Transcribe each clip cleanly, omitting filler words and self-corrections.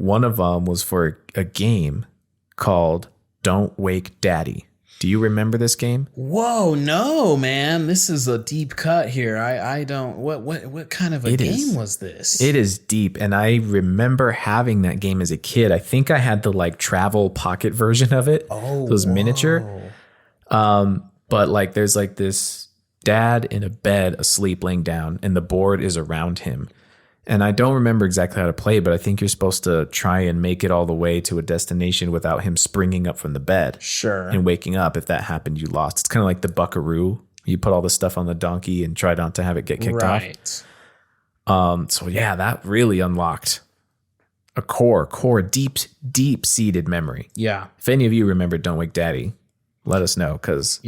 one of them was for a game called Don't Wake Daddy. Do you remember this game? Whoa, no, man. This is a deep cut here. I don't. What kind of a game was this? It is deep, and I remember having that game as a kid. I think I had the like travel pocket version of it. Oh, it was miniature. But like, there's like this dad in a bed asleep, laying down, and the board is around him. And I don't remember exactly how to play, but I think you're supposed to try and make it all the way to a destination without him springing up from the bed. Sure. And waking up. If that happened, you lost. It's kind of like the Buckaroo. You put all the stuff on the donkey and try not to have it get kicked off. So yeah, that really unlocked a core, deep seated memory. Yeah. If any of you remember Don't Wake Daddy, let us know, because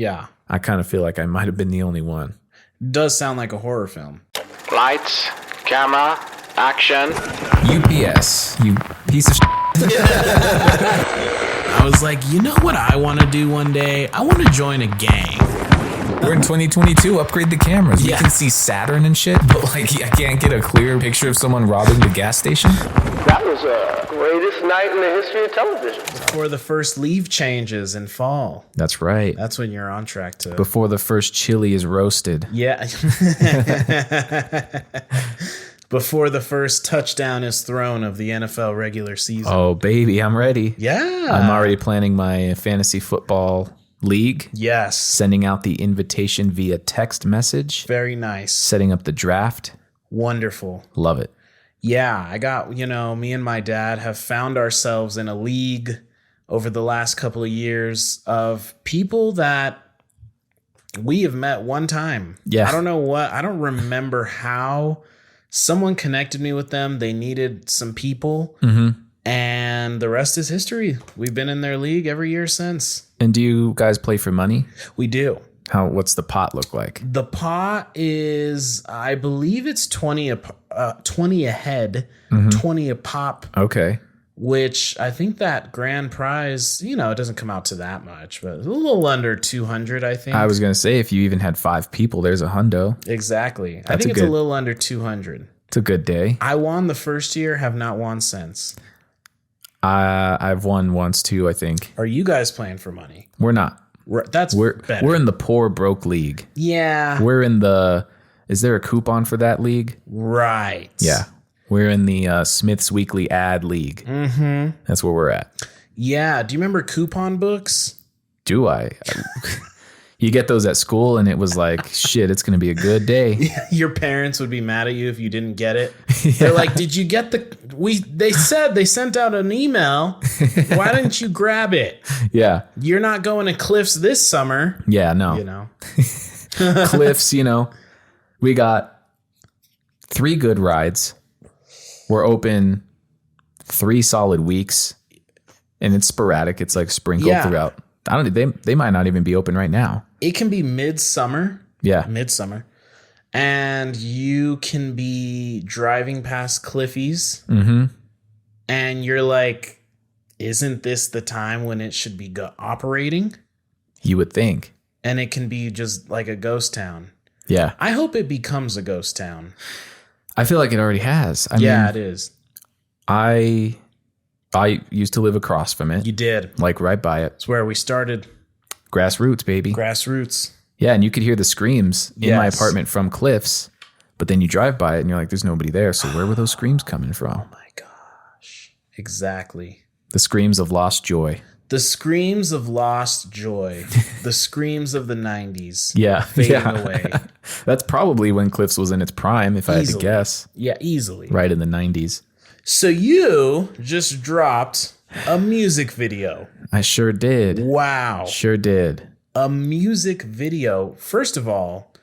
I kind of feel like I might have been the only one. It does sound like a horror film. Lights, camera, action. UPS, you piece of shit. I was like, you know what I want to do one day? I want to join a gang. We're in 2022. Upgrade the cameras. We can see Saturn and shit, but like I can't get a clear picture of someone robbing the gas station. That was the greatest night in the history of television. Before the first leaf changes in fall. That's right. That's when you're on track to. Before the first chili is roasted. Yeah. Before the first touchdown is thrown of the NFL regular season. Oh, baby, I'm ready. Yeah. I'm already planning my fantasy football league. Yes. Sending out the invitation via text message. Very nice. Setting up the draft. Wonderful. Love it. Yeah, I got, me and my dad have found ourselves in a league over the last couple of years of people that we have met one time. Yeah. I don't know what, I don't remember how someone connected me with them. They needed some people, and the rest is history. We've been in their league every year since. And do you guys play for money? We do. What's the pot look like? The pot is, I believe it's 20 a head, 20 a pop. Okay. Which I think that grand prize, it doesn't come out to that much, but a little under 200, I think. I was going to say, if you even had 5 people, there's a hundo. Exactly. I think it's a little under 200. It's a good day. I won the first year, have not won since. I've won once too, I think. Are you guys playing for money? We're not. We're better. We're in the poor broke league. Yeah. We're in the, is there a coupon for that league? Right. Yeah. We're in the Smith's Weekly Ad League. Mm-hmm. That's where we're at. Yeah. Do you remember coupon books? Do I? You get those at school, and it was like, shit, it's going to be a good day. Your parents would be mad at you if you didn't get it. Yeah. They're like, did you get they said they sent out an email. Why didn't you grab it? Yeah. You're not going to Cliffs this summer. Yeah, no. Cliffs, we got 3 good rides. We're open 3 solid weeks, and it's sporadic. It's like sprinkled throughout. They might not even be open right now. It can be midsummer. Yeah. Midsummer. And you can be driving past Cliffies. And you're like, isn't this the time when it should be operating? You would think. And it can be just like a ghost town. Yeah. I hope it becomes a ghost town. I feel like it already has. I mean, it is. I used to live across from it. You did. Like right by it. It's where we started. Grassroots, baby. Grassroots. Yeah, and you could hear the screams in my apartment from Cliffs, but then you drive by it and you're like, there's nobody there. So where were those screams coming from? Oh my gosh. Exactly. The screams of lost joy. The screams of lost joy. The screams of the 90s. Yeah. Fading away. That's probably when Cliffs was in its prime, if I had to guess. Yeah, easily. Right in the 90s. So you just dropped a music video. I sure did. Wow. Sure did. A music video. First of all,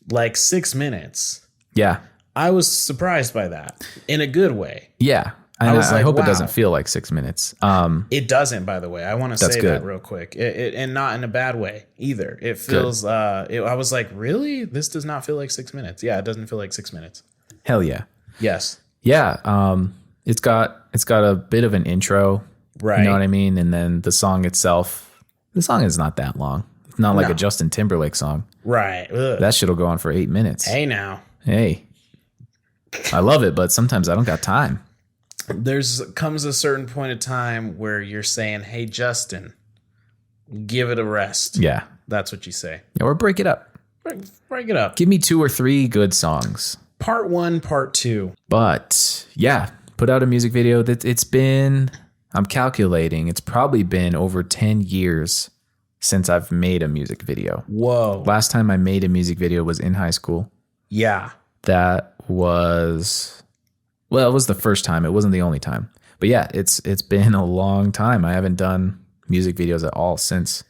like 6 minutes. Yeah. I was surprised by that in a good way. Yeah. I hope it doesn't feel like 6 minutes. It doesn't, by the way. I want to say that real quick. And not in a bad way either. It feels, I was like, really? This does not feel like 6 minutes. Yeah, it doesn't feel like 6 minutes. Hell yeah. Yes. Yeah. It's got a bit of an intro. Right. You know what I mean? And then the song itself, the song is not that long. It's not like a Justin Timberlake song. Right. Ugh. That shit'll go on for 8 minutes. Hey now. Hey. I love it, but sometimes I don't got time. there's comes a certain point of time where you're saying, hey, Justin, give it a rest. Yeah. That's what you say. Or break it up. Break it up. Give me 2 or 3 good songs. Part 1, part 2. But yeah, put out a music video that it's been, I'm calculating, it's probably been over 10 years since I've made a music video. Whoa. Last time I made a music video was in high school. Yeah. That was, well, it was the first time. It wasn't the only time. But yeah, it's been a long time. I haven't done music videos at all since.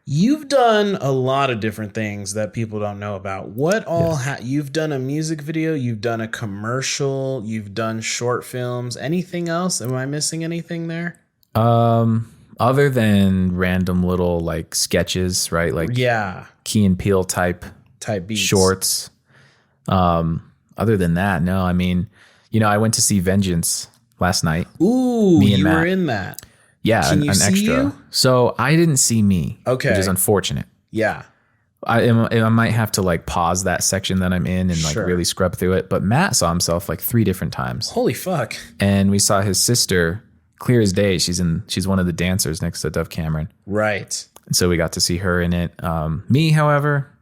You've done a lot of different things that people don't know about. What all you've done a music video, you've done a commercial, you've done short films, anything else? Am I missing anything there? Other than random little like sketches, right? Like Key and Peele type beats. Shorts. Other than that, no. I mean, I went to see Vengeance last night. Ooh, you were in that. Yeah, Can you an see extra. you? So I didn't see me, okay, which is unfortunate. Yeah, I might have to like pause that section that I'm in and like really scrub through it. But Matt saw himself like 3 different times. Holy fuck! And we saw his sister, clear as day. She's one of the dancers next to Dove Cameron. Right. And so we got to see her in it. Me, however,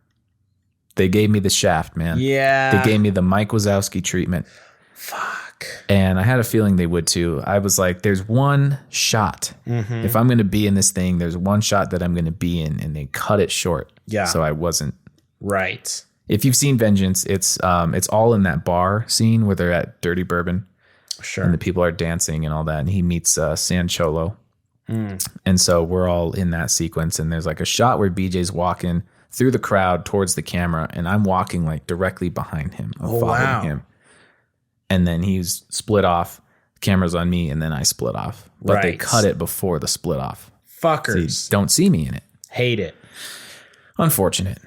they gave me the shaft, man. Yeah. They gave me the Mike Wazowski treatment. Fuck. And I had a feeling they would too. I was like, there's one shot. Mm-hmm. If I'm going to be in this thing, there's one shot that I'm going to be in, and they cut it short. Yeah. So I wasn't. Right. If you've seen Vengeance, it's all in that bar scene where they're at Dirty Bourbon. Sure. And the people are dancing and all that. And he meets San Cholo. And so we're all in that sequence. And there's like a shot where BJ's walking through the crowd towards the camera, and I'm walking like directly behind him, following him. And then he's split off. Camera's on me, and then I split off. But they cut it before the split off. Fuckers. So you don't see me in it. Hate it. Unfortunate.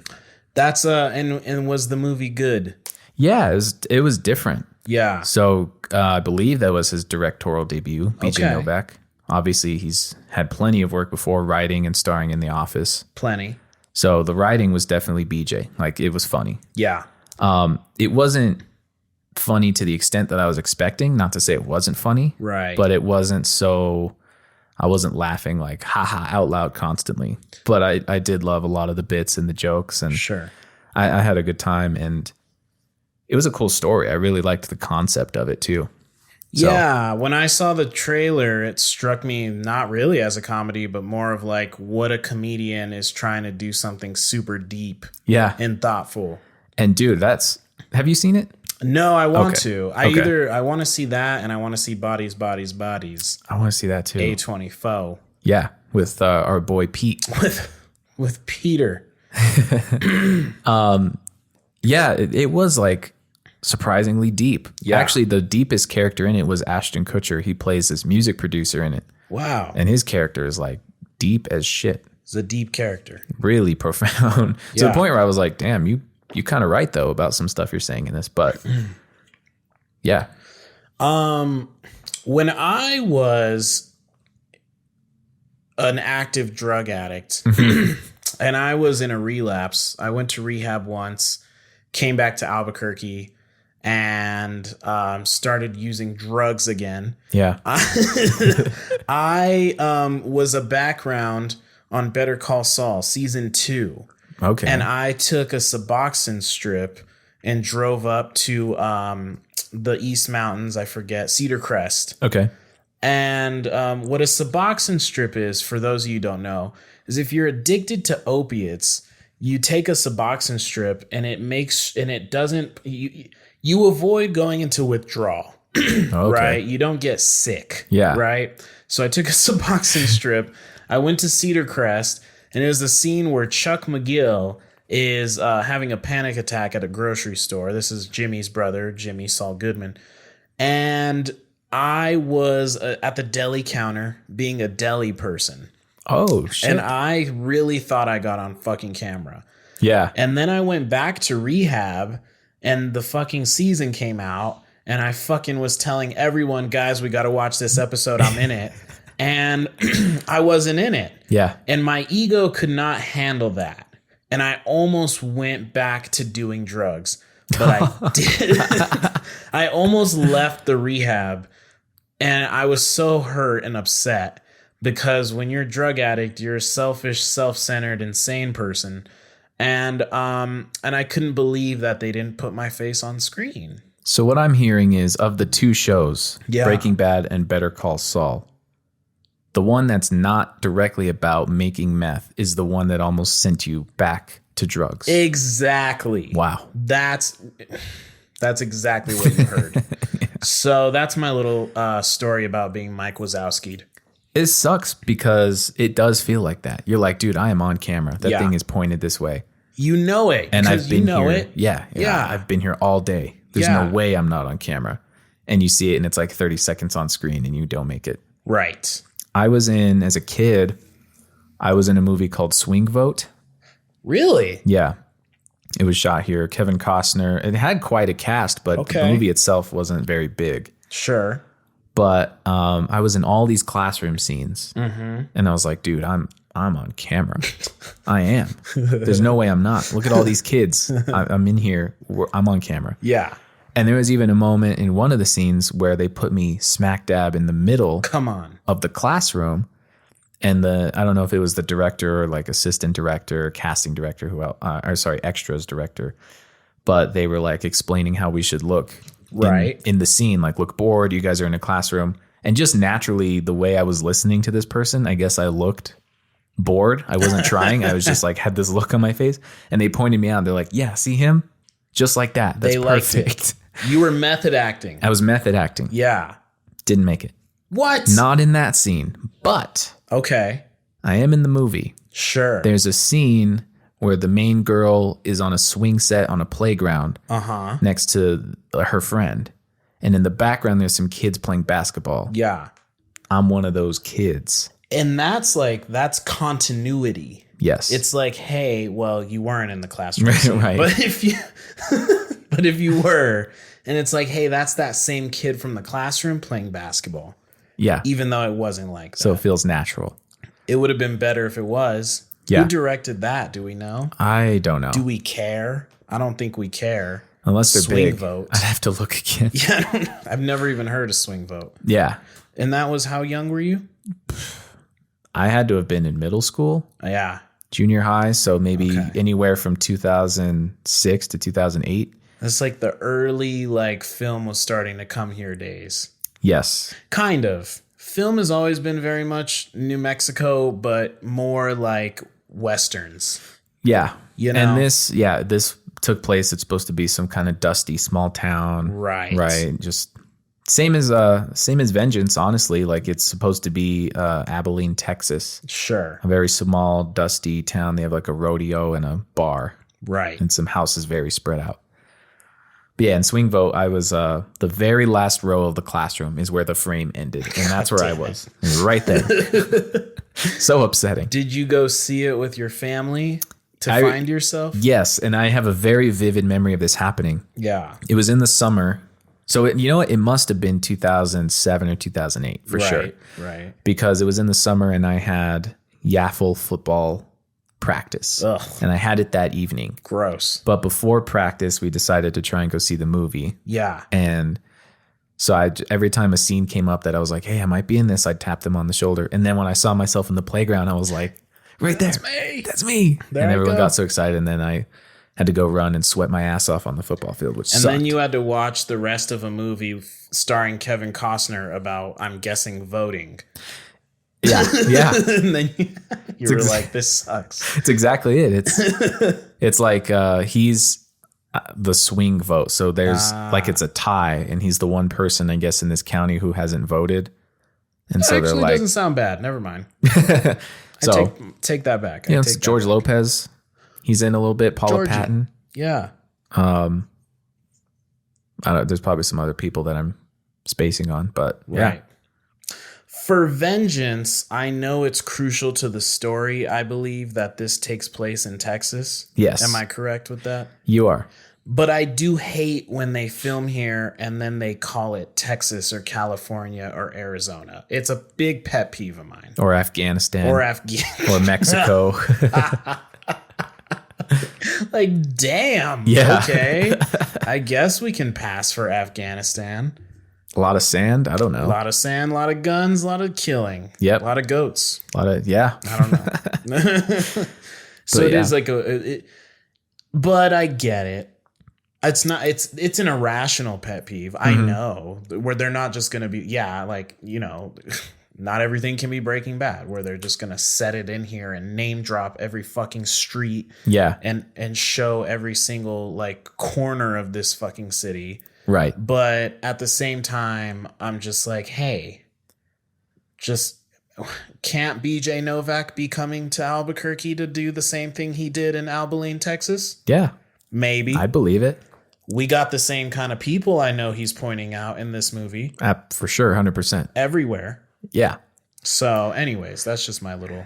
That's and was the movie good? Yeah, it was different. Yeah. So I believe that was his directorial debut, BJ Novak. Obviously, he's had plenty of work before, writing and starring in The Office. Plenty. So the writing was definitely BJ. Like, it was funny. Yeah. It wasn't funny to the extent that I was expecting. Not to say it wasn't funny. Right. But it wasn't so... I wasn't laughing like haha out loud constantly. But I did love a lot of the bits and the jokes. And sure. I had a good time. And it was a cool story. I really liked the concept of it too. So, yeah, when I saw the trailer, it struck me not really as a comedy, but more of like what a comedian is trying to do something super deep and thoughtful. And dude, have you seen it? No, I want to. I want to see that, and I want to see Bodies. I want to see that too. A24. Yeah, with our boy Pete. With Peter. Yeah, it was like surprisingly deep. Yeah. Actually, the deepest character in it was Ashton Kutcher. He plays this music producer in it. Wow. And his character is like deep as shit. It's a deep character. Really profound. To the point where I was like, damn, you kind of right though about some stuff you're saying in this, but yeah. When I was an active drug addict and I was in a relapse, I went to rehab once, came back to Albuquerque, and started using drugs again. Yeah. I was a background on Better Call Saul season 2. Okay. And I took a Suboxone strip and drove up to the East Mountains, I forget, Cedar Crest. Okay. And what a Suboxone strip is, for those of you who don't know, is if you're addicted to opiates, you take a Suboxone strip and you avoid going into withdrawal. Right? You don't get sick. Yeah. Right? So I took a Suboxone strip. I went to Cedar Crest, and it was the scene where Chuck McGill is having a panic attack at a grocery store. This is Jimmy's brother, Jimmy Saul Goodman. And I was at the deli counter being a deli person. Oh, shit. And I really thought I got on fucking camera. Yeah. And then I went back to rehab, and the fucking season came out, and I fucking was telling everyone, guys, we got to watch this episode. I'm in it. And I wasn't in it. Yeah. And my ego could not handle that. And I almost went back to doing drugs, but I did. I almost left the rehab And I was so hurt and upset because when you're a drug addict, you're a selfish, self-centered, insane person. And I couldn't believe that they didn't put my face on screen. So what I'm hearing is, of the two shows, Yeah. Breaking Bad and Better Call Saul, the one that's not directly about making meth is the one that almost sent you back to drugs. Exactly. Wow. That's exactly what you heard. So that's my little story about being Mike Wazowski'd. It sucks because it does feel like that. You're like, dude, I am on camera. That Yeah. thing is pointed this way. You know it. And I've been here. it. Yeah. I've been here all day. There's Yeah. no way I'm not on camera. And you see it and it's like 30 seconds on screen and you don't make it. Right. As a kid, I was in a movie called Swing Vote. Really? Yeah. It was shot here. Kevin Costner. It had quite a cast, but the movie itself wasn't very big. Sure. But I was in all these classroom scenes, and I was like, dude, I'm on camera. I am. There's no way I'm not. Look at all these kids. I'm in here. I'm on camera. Yeah. And there was even a moment in one of the scenes where they put me smack dab in the middle Come on. of the classroom. And I don't know if it was the director or like assistant director, or casting director, extras director, but they were like explaining how we should look in the scene, like look bored. You guys are in a classroom. And just naturally, the way I was listening to this person, I guess I looked bored. I wasn't trying. I was just like, had this look on my face, and they pointed me out. They're like, yeah, see him? Just like that. That's They liked perfect. You were method acting. I was method acting. Yeah. Didn't make it. What? Not in that scene, but Okay. I am in the movie. Sure. There's a scene where the main girl is on a swing set on a playground next to her friend. And in the background, there's some kids playing basketball. Yeah. I'm one of those kids. And that's continuity. Yes. It's like, hey, well, you weren't in the classroom. Right. But if you were, and it's like, hey, that's that same kid from the classroom playing basketball. Yeah. Even though it wasn't like that. So it feels natural. It would have been better if it was. Yeah. Who directed that? Do we know? I don't know. Do we care? I don't think we care. Unless they're Swing big. Vote. I'd have to look again. Yeah, I don't know. I've never even heard of Swing Vote. Yeah. And that was how young were you? I had to have been in middle school, Yeah. junior high. So maybe anywhere from 2006 to 2008. It's like the early film was starting to come here days. Yes. Kind of. Film has always been very much New Mexico, but more like Westerns. Yeah. You know? And this took place. It's supposed to be some kind of dusty small town. Right. Right. Just same as Vengeance, honestly. Like it's supposed to be Abilene, Texas. Sure. A very small, dusty town. They have like a rodeo and a bar. Right. And some houses very spread out. But yeah, in Swing Vote, I was the very last row of the classroom is where the frame ended. And that's where I was. Right there. So upsetting. Did you go see it with your family to find yourself? Yes. And I have a very vivid memory of this happening. Yeah. It was in the summer. So you know what? It must have been 2007 or 2008 for sure. Right. Because it was in the summer and I had Yaffle football practice. Ugh. And I had it that evening. Gross. But before practice, we decided to try and go see the movie. Yeah. And so every time a scene came up that I was like, hey, I might be in this, I'd tap them on the shoulder. And then when I saw myself in the playground, I was like, right there. That's me. There and I everyone go. got so excited. And then I had to go run and sweat my ass off on the football field, which And sucked. then you had to watch the rest of a movie starring Kevin Costner about, I'm guessing, voting. Yeah. And then you were like, this sucks. It's exactly it. It's like he's the swing vote. So there's like it's a tie, and he's the one person, I guess, in this county who hasn't voted. And so Actually, they're like, doesn't sound bad. Never mind. so Take that back. it's George Lopez. He's in a little bit. Paula Georgie. Patton. Yeah. I don't know, there's probably some other people that I'm spacing on, but yeah. Right. For Vengeance, I know it's crucial to the story. I believe that this takes place in Texas. Yes. Am I correct with that? You are. But I do hate when they film here and then they call it Texas or California or Arizona. It's a big pet peeve of mine. Or Afghanistan. Or Or Mexico. Like, damn. Yeah. Okay. I guess we can pass for Afghanistan. A lot of sand. I don't know. A lot of sand, a lot of guns, a lot of killing. Yep. A lot of goats. A lot of, yeah. I don't know. So it is like but I get it. It's not, it's an irrational pet peeve. I know, where they're not just going to be, like, not everything can be Breaking Bad, where they're just going to set it in here and name drop every fucking street. Yeah. And show every single like corner of this fucking city. Right. But at the same time, I'm just like, hey, can't BJ Novak be coming to Albuquerque to do the same thing he did in Abilene, Texas? Yeah. Maybe. I believe it. We got the same kind of people I know he's pointing out in this movie. For sure. 100%. Everywhere. Yeah. So anyways, that's just my little...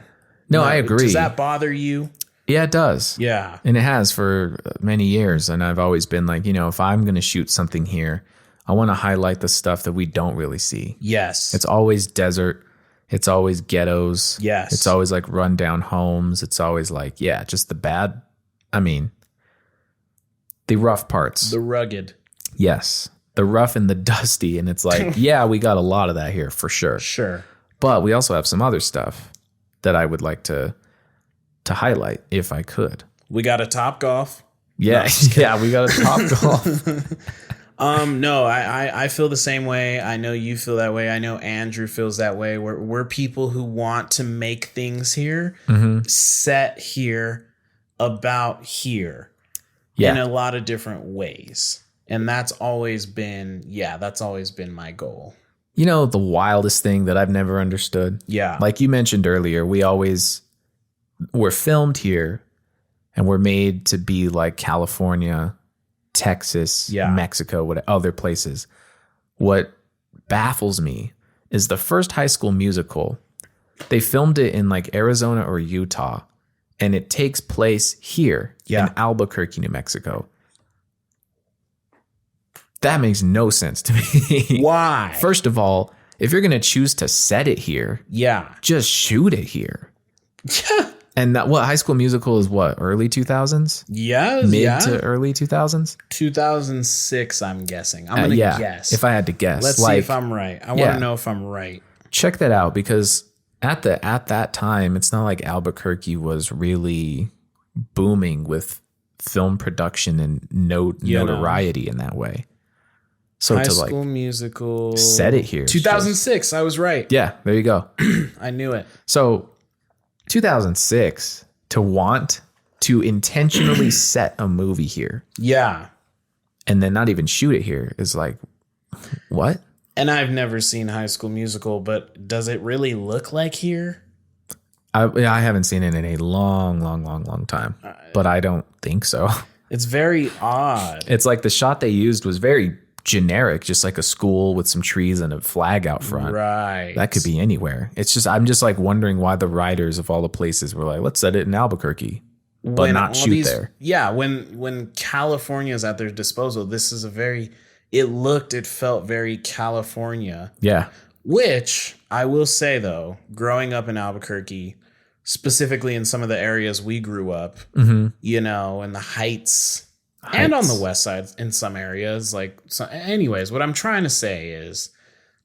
No, I agree. Does that bother you? Yeah, it does. Yeah. And it has for many years. And I've always been like, if I'm going to shoot something here, I want to highlight the stuff that we don't really see. Yes. It's always desert. It's always ghettos. Yes. It's always like rundown homes. It's always like, just the bad. I mean, the rough parts. The rugged. Yes. The rough and the dusty. And it's like, we got a lot of that here for sure. Sure. But we also have some other stuff that I would like to highlight if I could. We got a Top Golf. Yeah. Yeah. We got a Top Golf. No, I feel the same way. I know you feel that way. I know Andrew feels that way. We're people who want to make things here, set here, about here, in a lot of different ways. And that's always been my goal. The wildest thing that I've never understood. Yeah. Like you mentioned earlier, we're filmed here and we're made to be like California, Texas, Mexico, other places. What baffles me is the first High School Musical, they filmed it in like Arizona or Utah, and it takes place here in Albuquerque, New Mexico. That makes no sense to me. Why? First of all, if you're going to choose to set it here, just shoot it here. And High School Musical is what, early 2000s? Mid to early 2000s? 2006, I'm guessing. I'm going to guess. If I had to guess. Let's see if I'm right. I want to know if I'm right. Check that out, because at that time, it's not like Albuquerque was really booming with film production and notoriety in that way. So High School Musical. Set it here. 2006, I was right. Yeah, there you go. I knew it. So 2006, to want to intentionally set a movie here. Yeah. And then not even shoot it here is like, what? And I've never seen High School Musical, but does it really look like here? I haven't seen it in a long time, but I don't think so. It's very odd. It's like the shot they used was very generic, just like a school with some trees and a flag out front. Right. That could be anywhere. It's just, I'm just like wondering why the writers of all the places were like, let's set it in Albuquerque, but not shoot there. Yeah. When California is at their disposal, this is it felt very California. Yeah. Which I will say though, growing up in Albuquerque, specifically in some of the areas we grew up, in the heights. And on the west side in some areas. Anyways, what I'm trying to say is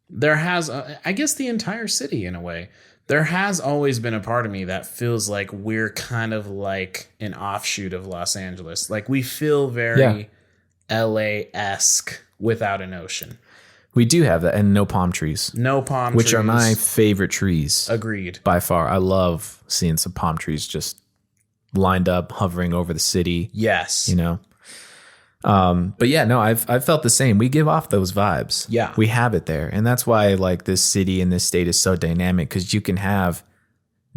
there has, I guess the entire city in a way, there has always been a part of me that feels like we're kind of like an offshoot of Los Angeles. Like we feel very LA-esque without an ocean. We do have that, and no palm trees. No palm trees. Which are my favorite trees. Agreed. By far. I love seeing some palm trees just lined up, hovering over the city. Yes. But yeah, no, I've felt the same. We give off those vibes. Yeah. We have it there. And that's why like this city and this state is so dynamic, because you can have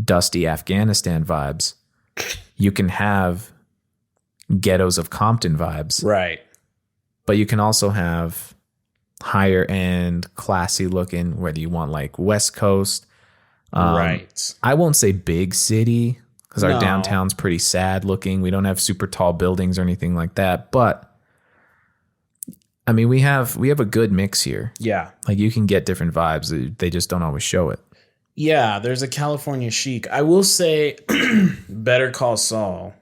dusty Afghanistan vibes. You can have ghettos of Compton vibes. Right. But you can also have higher end, classy looking, whether you want like West Coast. Right. I won't say big city, because our downtown's pretty sad looking. We don't have super tall buildings or anything like that. But I mean, we have a good mix here. Yeah. Like you can get different vibes. They just don't always show it. Yeah, there's a California chic. I will say Better Call Saul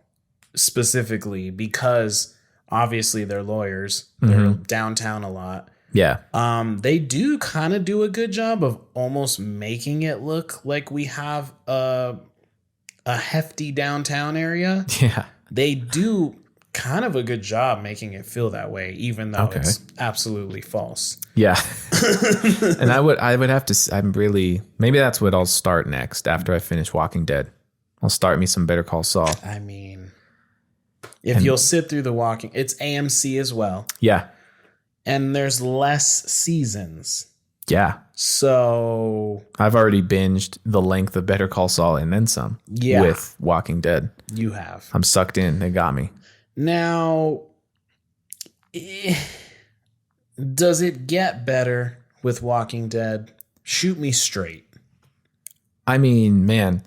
specifically, because obviously they're lawyers. They're downtown a lot. Yeah. They do kind of do a good job of almost making it look like we have a hefty downtown area. Yeah. They do kind of a good job making it feel that way, even though it's absolutely false. Yeah. And I would have to, maybe that's what I'll start next after I finish Walking Dead. I'll start me some Better Call Saul. I mean, if you'll sit through it's AMC as well. Yeah. And there's less seasons. Yeah. So I've already binged the length of Better Call Saul and then some with Walking Dead. You have. I'm sucked in. They got me. Now, does it get better with Walking Dead? Shoot me straight. I mean, man,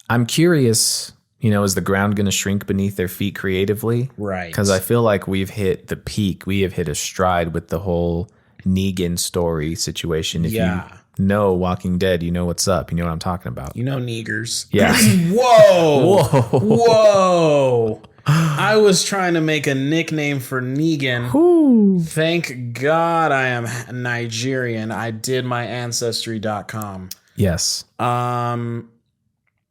I'm curious, is the ground going to shrink beneath their feet creatively? Right. Because I feel like we've hit the peak. We have hit a stride with the whole Negan story situation. If you know Walking Dead, you know what's up. You know what I'm talking about. You know niggers. Yeah. Whoa. Whoa. I was trying to make a nickname for Negan. Ooh. Thank God I am Nigerian. I did my Ancestry.com. Yes.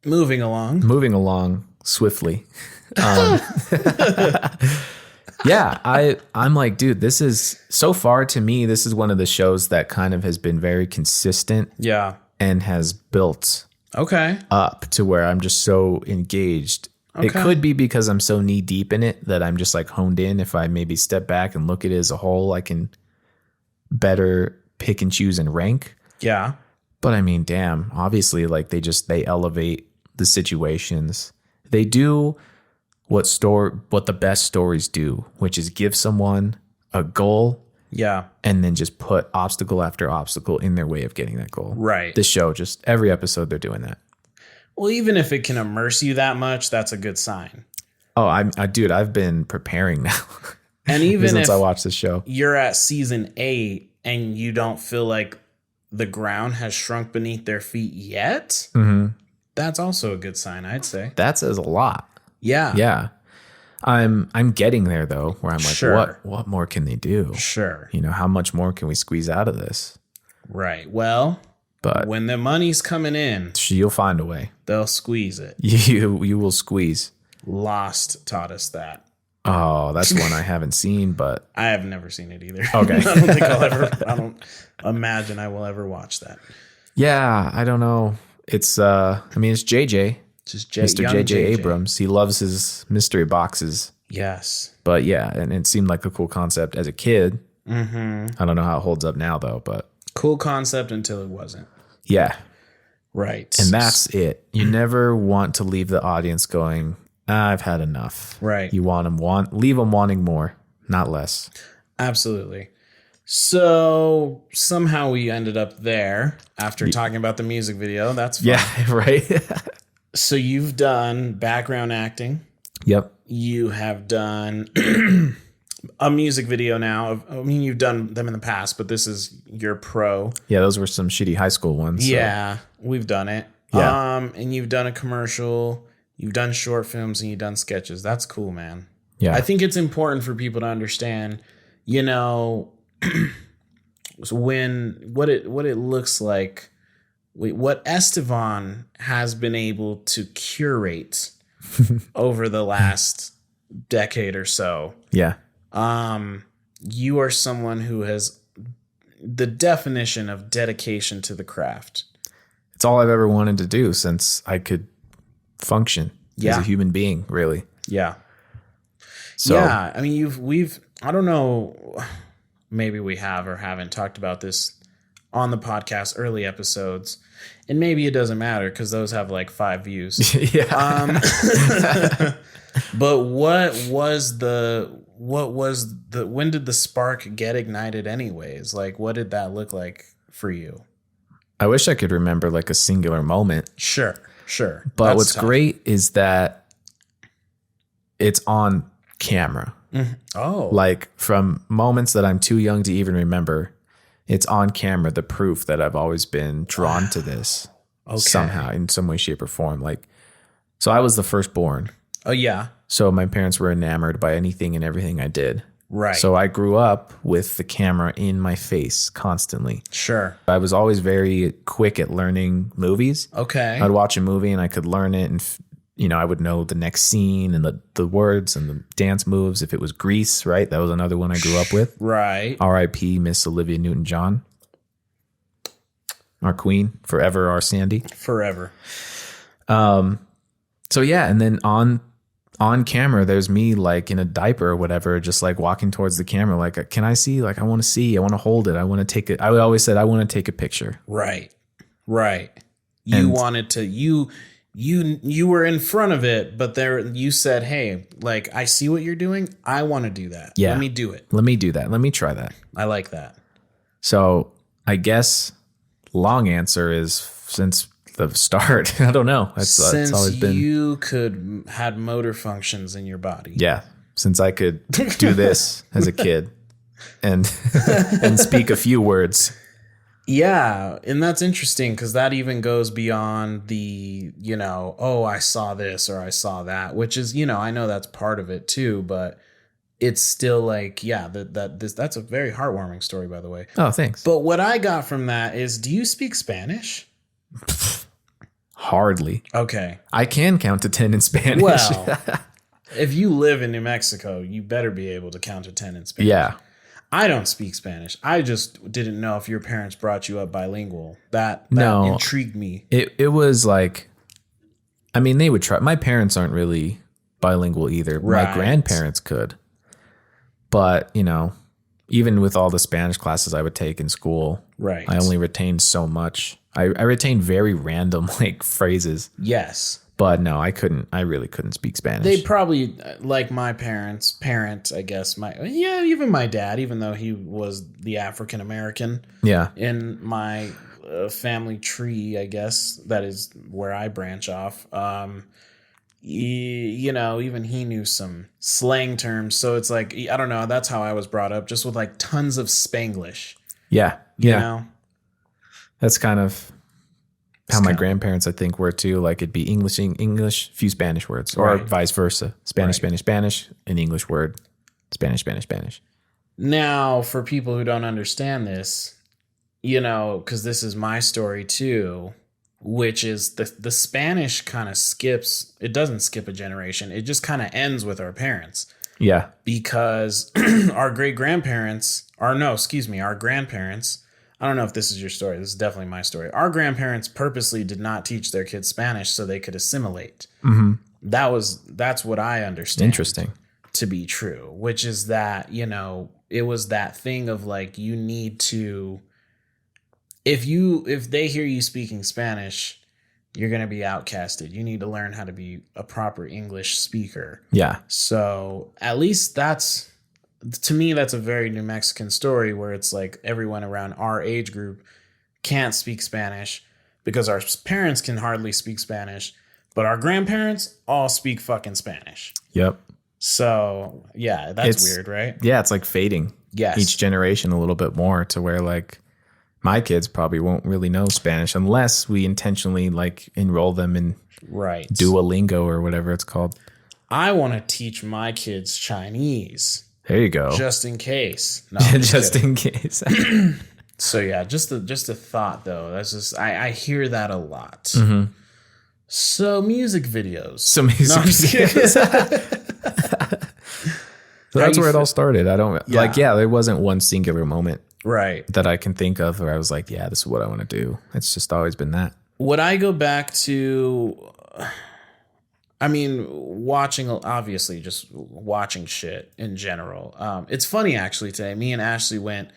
Moving along swiftly. Yeah, I'm like, dude, this is so far to me, this is one of the shows that kind of has been very consistent. Yeah. And has built up to where I'm just so engaged. It could be because I'm so knee deep in it that I'm just like honed in. If I maybe step back and look at it as a whole, I can better pick and choose and rank. Yeah. But I mean, damn, obviously like they elevate the situations. They do what the best stories do, which is give someone a goal. Yeah. And then just put obstacle after obstacle in their way of getting that goal. Right. This show, just every episode they're doing that. Well, even if it can immerse you that much, that's a good sign. Oh, dude, I've been preparing now. And even since if I watched this show, you're at season 8 and you don't feel like the ground has shrunk beneath their feet yet, that's also a good sign, I'd say. That says a lot. Yeah. Yeah. I'm getting there though, where I'm like, what more can they do? Sure. How much more can we squeeze out of this? Right. Well, but when the money's coming in, you'll find a way. They'll squeeze it. You will squeeze. Lost taught us that. Oh, that's one I haven't seen, but I have never seen it either. Okay. I don't imagine I will ever watch that. Yeah, I don't know. It's it's JJ. Just Mr. JJ Abrams. He loves his mystery boxes. Yes. But yeah, and it seemed like a cool concept as a kid. Mm-hmm. I don't know how it holds up now though, but cool concept until it wasn't. Yeah. Right. And that's it. You never want to leave the audience going, I've had enough. Right. You leave them wanting more, not less. Absolutely. So somehow we ended up there after talking about the music video. That's fun. Yeah, right. So you've done background acting. Yep. You have done a music video now. I mean, you've done them in the past, but this is your pro. Yeah, those were some shitty high school ones. Yeah, we've done it. Yeah. And you've done a commercial. You've done short films and you've done sketches. That's cool, man. Yeah. I think it's important for people to understand, what it looks like, what Estevan has been able to curate over the last decade or so. Yeah. You are someone who has the definition of dedication to the craft. It's all I've ever wanted to do since I could function as a human being, really. Yeah. So, yeah, I mean, I don't know, maybe we have or haven't talked about this on the podcast early episodes, and maybe it doesn't matter because those have like 5 views. Yeah. But when did the spark get ignited anyways? Like, what did that look like for you? I wish I could remember like a singular moment. Sure. But That's what's tough. great is that it's on camera. Mm-hmm. Oh. Like from moments that I'm too young to even remember, it's on camera, the proof that I've always been drawn to this somehow in some way, shape or form. Like, so I was the firstborn. Oh yeah. So my parents were enamored by anything and everything I did. Right. So I grew up with the camera in my face constantly. Sure. I was always very quick at learning movies. Okay. I'd watch a movie and I could learn it, and I would know the next scene and the words and the dance moves. If it was Grease, right? That was another one I grew up with. Right. R.I.P. Miss Olivia Newton-John. Our queen, forever our Sandy. Forever. So yeah, and then on camera, there's me like in a diaper or whatever, just like walking towards the camera. Like, can I see? Like, I want to see. I want to hold it. I want to take it. I always said I want to take a picture. Right. You wanted to. You were in front of it, but you said, "Hey, like I see what you're doing. I want to do that. Yeah. Let me do it. Let me do that. Let me try that." I like that. So I guess long answer is since the start. I don't know. That's always been. You had motor functions in your body. Yeah, since I could do this as a kid and speak a few words. Yeah, and that's interesting because that even goes beyond the, I saw this or I saw that, which is, I know that's part of it too, but it's still like, yeah, that's a very heartwarming story, by the way. Oh, thanks. But what I got from that is, do you speak Spanish? Hardly. Okay. I can count to 10 in Spanish. Well, if you live in New Mexico, you better be able to count to 10 in Spanish. Yeah. I don't speak Spanish. I just didn't know if your parents brought you up bilingual. That No. intrigued me. It was like, I mean, they would try. My parents aren't really bilingual either. Right. My grandparents could. But, even with all the Spanish classes I would take in school, Right. I only retained so much. I retained very random like phrases. Yes. But no, I really couldn't speak Spanish. They probably, like my parent, I guess, even my dad, even though he was the African American Yeah. in my family tree, I guess, that is where I branch off. Even he knew some slang terms. So it's like, I don't know, that's how I was brought up, just with like tons of Spanglish. Yeah. You Yeah. know? That's kind of how my grandparents, I think, were too. Like it'd be English, few Spanish words, or Right. vice versa. Spanish, Right. Spanish, an English word, Spanish. Now, for people who don't understand this, because this is my story too, which is the Spanish kind of skips. It doesn't skip a generation. It just kind of ends with our parents, Yeah. because our grandparents, I don't know if this is your story. This is definitely my story. Our grandparents purposely did not teach their kids Spanish so they could assimilate. Mm-hmm. That's what I understand. Interesting. To be true, which is that, it was that thing of like, you need to, if they hear you speaking Spanish, you're going to be outcasted. You need to learn how to be a proper English speaker. Yeah. So at least to me, that's a very New Mexican story, where it's like everyone around our age group can't speak Spanish because our parents can hardly speak Spanish, but our grandparents all speak fucking Spanish. Yep. So yeah, that's weird, right? Yeah, it's like fading. Yes. Each generation a little bit more, to where like my kids probably won't really know Spanish unless we intentionally like enroll them in Right. Duolingo or whatever it's called. I want to teach my kids Chinese. There you go. Just in case. No, I'm Just kidding. in case. So yeah, just a thought though. That's just I hear that a lot. Mm-hmm. So music videos. So music No, I'm just kidding. So that's where it all started. There wasn't one singular moment Right. that I can think of where I was like, yeah, this is what I want to do. It's just always been that. Would I go back to, obviously just watching shit in general. It's funny actually today. Me and Ashley went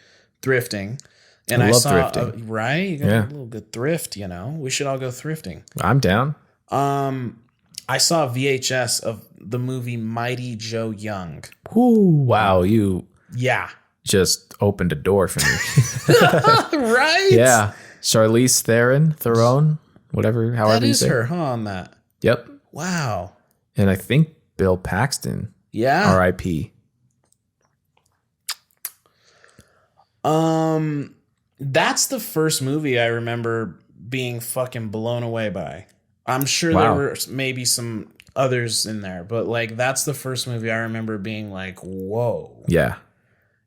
thrifting, and I love saw thrifting. right. You got Yeah. a little good thrift. We should all go thrifting. I'm down. I saw a VHS of the movie Mighty Joe Young. Ooh, wow, you Yeah. just opened a door for me. Right. Yeah. Charlize Theron, however That you is say it. her, huh? On that. Yep. Wow. And I think Bill Paxton, Yeah. R.I.P. That's the first movie I remember being fucking blown away by. I'm sure Wow. there were maybe some others in there, but like that's the first movie I remember being like, whoa. Yeah.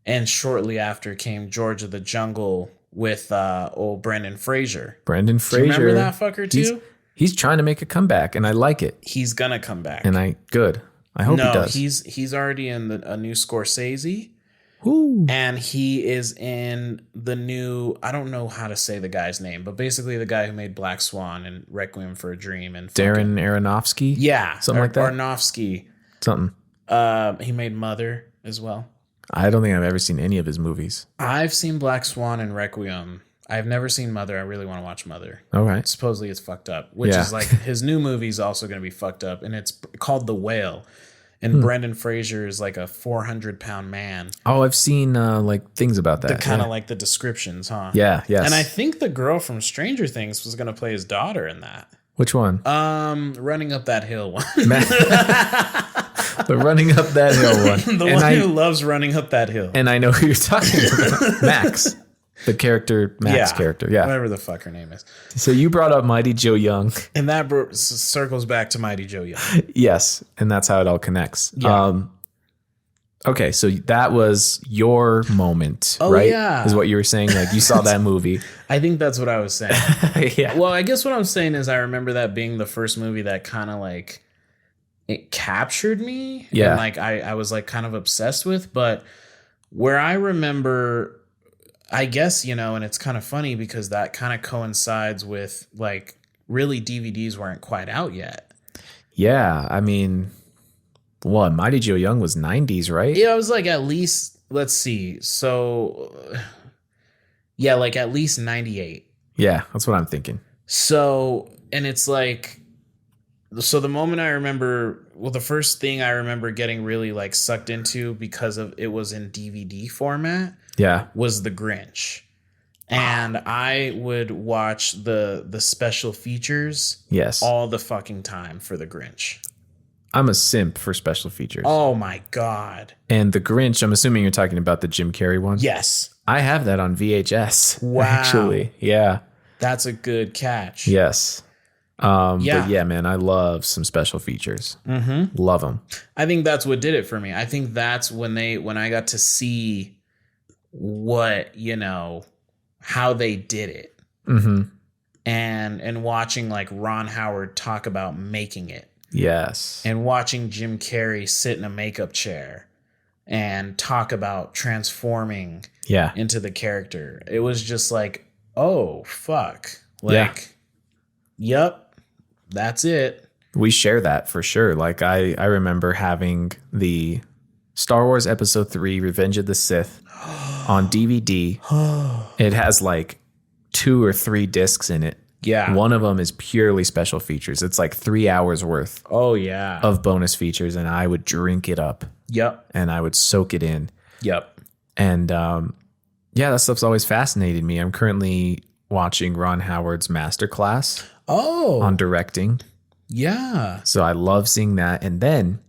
And shortly after came George of the Jungle with old Brendan Fraser. Brendan Do you Fraser. remember that fucker too? He's trying to make a comeback, and I like it. He's gonna come back. And good. I hope he does. He's already in a new Scorsese. Ooh. And he is in the new, I don't know how to say the guy's name, but basically the guy who made Black Swan and Requiem for a Dream and Darren Aronofsky? Yeah. Something like that? Aronofsky. Something. He made Mother as well. I don't think I've ever seen any of his movies. I've seen Black Swan and Requiem. I've never seen Mother. I really want to watch Mother. Okay. Supposedly it's fucked up, which is like his new movie is also going to be fucked up, and it's called The Whale. And Brendan Fraser is like a 400-pound man. Oh, I've seen like things about that. Kind of like the descriptions, huh? Yeah, yes. And I think the girl from Stranger Things was going to play his daughter in that. Which one? Running Up That Hill one. The Running Up That Hill one. The one who loves running up that hill. And I know who you're talking about. Max. The character, Max character. Yeah. Whatever the fuck her name is. So you brought up Mighty Joe Young. And that circles back to Mighty Joe Young. Yes. And that's how it all connects. Yeah. Okay. So that was your moment, right? Yeah. Is what you were saying. Like you saw that movie. I think that's what I was saying. Yeah. Well, I guess what I'm saying is I remember that being the first movie that kind of like it captured me. Yeah. And like I was like kind of obsessed with, but where I remember, I guess, and it's kind of funny because that kind of coincides with like really DVDs weren't quite out yet. Yeah. I mean, what? Mighty Joe Young was 90s, right? Yeah, I was like at least, let's see. So, yeah, like at least 98. Yeah, that's what I'm thinking. So, and it's like, so the moment I remember, well, the first thing I remember getting really like sucked into because of it was in DVD format. Yeah. Was The Grinch. And I would watch the special features all the fucking time for The Grinch. I'm a simp for special features. Oh my God. And The Grinch, I'm assuming you're talking about the Jim Carrey one? Yes. I have that on VHS. Wow. Actually. Yeah. That's a good catch. Yes. But Yeah. yeah, man, I love some special features. Mm-hmm. Love them. I think that's what did it for me. I think that's when I got to see what, how they did it. Mm-hmm. And watching like Ron Howard talk about making it. Yes. And watching Jim Carrey sit in a makeup chair and talk about transforming into the character. It was just like, oh, fuck. Like, yep, that's it. We share that for sure. Like I remember having the Star Wars Episode 3 Revenge of the Sith on DVD. It has like 2 or 3 discs in it. Yeah. One of them is purely special features. It's like 3 hours worth of bonus features, and I would drink it up. Yep. And I would soak it in. Yep. And that stuff's always fascinated me. I'm currently watching Ron Howard's masterclass on directing. Yeah. So I love seeing that. And then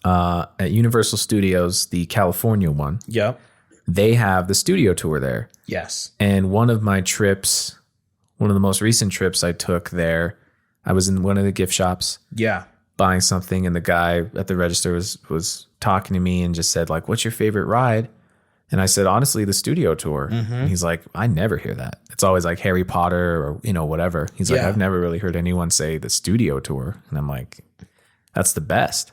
at Universal Studios, the California one, they have the studio tour there. Yes. And one of my trips, one of the most recent trips I took there, I was in one of the gift shops buying something, and the guy at the register was talking to me and just said, like, what's your favorite ride? And I said, honestly, the studio tour. Mm-hmm. And he's like, I never hear that. It's always like Harry Potter or, whatever. He's like, I've never really heard anyone say the studio tour. And I'm like, that's the best.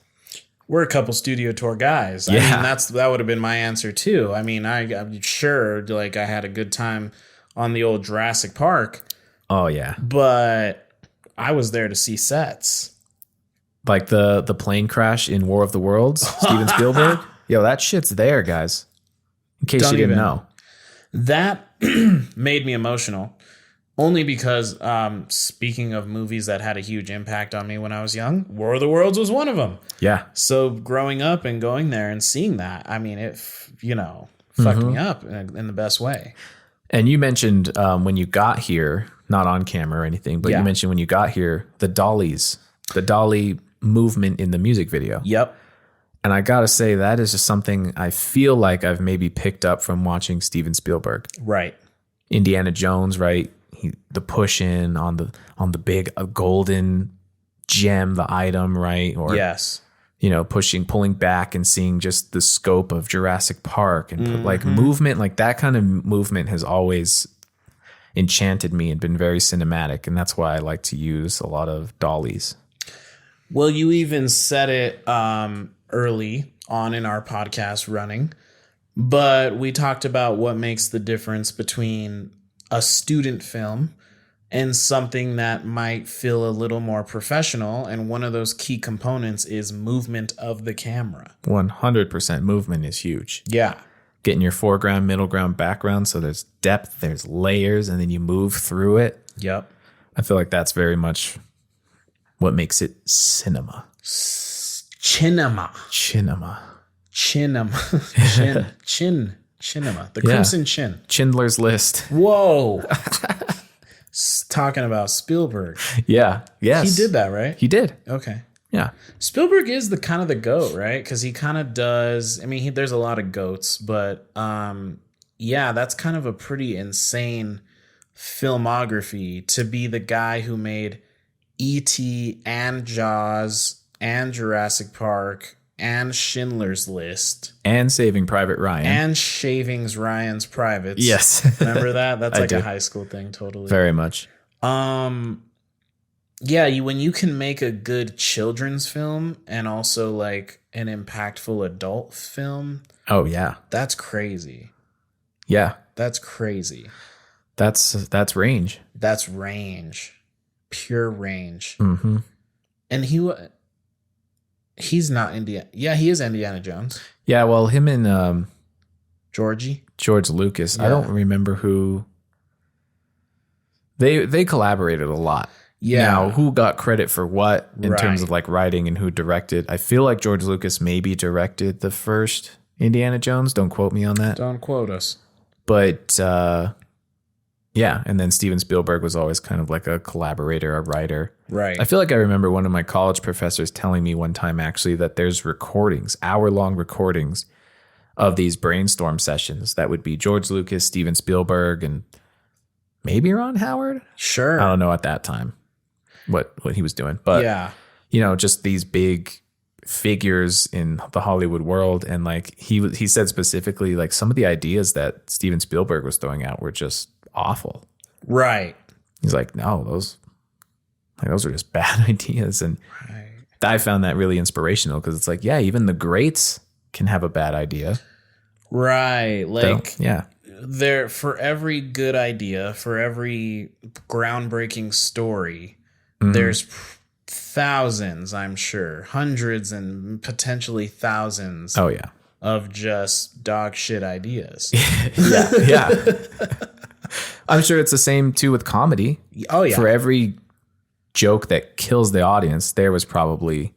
We're a couple studio tour guys. Yeah. I mean, that would have been my answer too. I mean, I'm sure like I had a good time on the old Jurassic Park. Oh yeah. But I was there to see sets. Like the plane crash in War of the Worlds, Steven Spielberg. Yo, that shit's there, guys. In case you didn't know. That made me emotional. Only because, speaking of movies that had a huge impact on me when I was young, War of the Worlds was one of them. Yeah. So growing up and going there and seeing that, I mean, it, fucked me up in the best way. And you mentioned when you got here, not on camera or anything, but you mentioned when you got here, the dolly movement in the music video. Yep. And I got to say, that is just something I feel like I've maybe picked up from watching Steven Spielberg. Right. Indiana Jones, right? The push in on the big golden gem the item, right? Or yes. you know, pulling back and seeing just the scope of Jurassic Park and like movement, like that kind of movement has always enchanted me and been very cinematic. And that's why I like to use a lot of dollies. Well, you even said it early on in our podcast running, but we talked about what makes the difference between a student film and something that might feel a little more professional. And one of those key components is movement of the camera. 100% movement is huge. Yeah. Getting your foreground, middle ground, background. So there's depth, there's layers, and then you move through it. Yep. I feel like that's very much what makes it cinema. Chinema. Chinema. Chinema. Chinema. The Crimson Chin. Schindler's List. Whoa. Talking about Spielberg. Yeah. Yes. He did that, right? He did. Okay. Yeah. Spielberg is the kind of the goat, right? Because he kind of does. I mean, there's a lot of goats, but yeah, that's kind of a pretty insane filmography to be the guy who made E.T. and Jaws and Jurassic Park and Schindler's List And Saving Private Ryan. and Shavings Ryan's Privates. Yes. Remember that? That's I like do. a high school thing, totally. Very much. Yeah, when you can make a good children's film and also like an impactful adult film, Oh, yeah. that's crazy. Yeah. That's crazy. That's range. That's range. Pure range. Mm-hmm. And he's not Indiana. Yeah, he is Indiana Jones. Yeah, well, him and Georgie. George Lucas, I Yeah. don't remember who. They collaborated a lot. Yeah. Now, who got credit for what in terms Right. of like writing and who directed? I feel like George Lucas maybe directed the first Indiana Jones. Don't quote me on that. Don't quote us. But yeah, and then Steven Spielberg was always kind of like a collaborator, a writer. Right. I feel like I remember one of my college professors telling me one time actually that there's recordings, hour-long recordings of these brainstorm sessions that would be George Lucas, Steven Spielberg, and maybe Ron Howard. Sure. I don't know at that time what he was doing, but yeah. you know, just these big figures in the Hollywood world. And like he said specifically, like some of the ideas that Steven Spielberg was throwing out were just awful. Right. He's like, no, those are just bad ideas. And Right. I found that really inspirational because it's like, yeah, even the greats can have a bad idea. Right. Like Yeah. there, for every good idea, for every groundbreaking story, Mm-hmm. there's thousands, I'm sure, hundreds and potentially thousands Oh, yeah. of just dog shit ideas. Yeah. Yeah. I'm sure it's the same too with comedy. Oh yeah. For every joke that kills the audience, there was probably